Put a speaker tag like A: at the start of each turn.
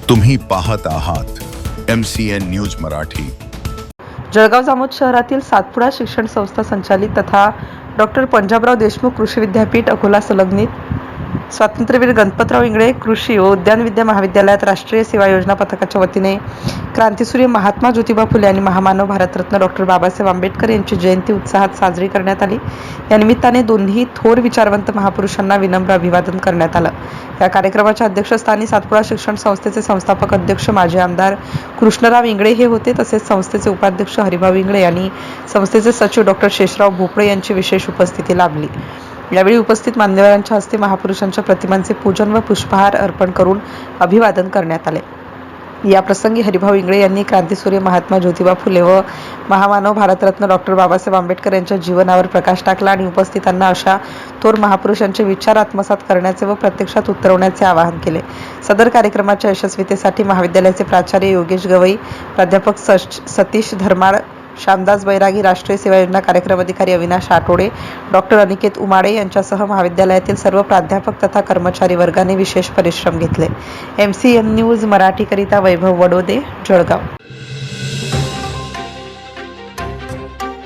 A: तुम्ही पाहत आहात MCN न्यूज मराठी।
B: जळगाव जामोद शहरातील सातपुडा शिक्षण संस्था संचालित तथा डॉक्टर पंजाबराव देशमुख कृषी विद्यापीठ अकोला संलग्नित स्वातंत्र्यवीर गणपतराव इंगळे कृषी व उद्यान विद्या महाविद्यालयात राष्ट्रीय सेवा योजना पथकाच्या वतीने क्रांतीसूर्य महात्मा ज्योतिबा फुले आणि महामानव भारतरत्न डॉक्टर बाबासाहेब आंबेडकर यांची जयंती उत्साहात साजरी करण्यात आली। या निमित्ताने दोन्ही थोर विचारवंत महापुरुषांना विनम्र अभिवादन करण्यात आलं। या कार्यक्रमाच्या अध्यक्षस्थानी सातपुडा शिक्षण संस्थेचे संस्थापक अध्यक्ष माजी आमदार कृष्णराव इंगळे हे होते, तसेच संस्थेचे उपाध्यक्ष हरिभाऊ इंगळे यांनी संस्थेचे सचिव डॉक्टर शेषराव भोपळे यांची विशेष उपस्थिती लाभली। यावेळी उपस्थित मान्यवरांच्या हस्ते महापुरुषांच्या प्रतिमांचे पूजन व पुष्पहार अर्पण करून अभिवादन करण्यात आले। या प्रसंगी हरिभाऊ इंगळे यांनी क्रांतीसूर्य महात्मा ज्योतिबा फुले व महामानव भारतरत्न डॉक्टर बाबासाहेब आंबेडकर यांच्या जीवनावर प्रकाश टाकला आणि उपस्थितांना अशा थोर महापुरुषांचे विचार आत्मसात करण्याचे व प्रत्यक्षात उतरवण्याचे आवाहन केले। सदर कार्यक्रमाच्या यशस्वीतेसाठी महाविद्यालयाचे प्राचार्य योगेश गवई, प्राध्यापक सतीश धर्माळ, श्यामदास बैरागी, राष्ट्रीय सेवा योजना कार्यक्रम अधिकारी अविनाश आठवडे, डॉक्टर अनिकेत उमाडे यांच्यासह महाविद्यालयातील सर्व प्राध्यापक तथा कर्मचारी वर्गाने विशेष परिश्रम घेतले। MCN न्यूज मराठीकरिता वैभव वडोदे, जळगाव।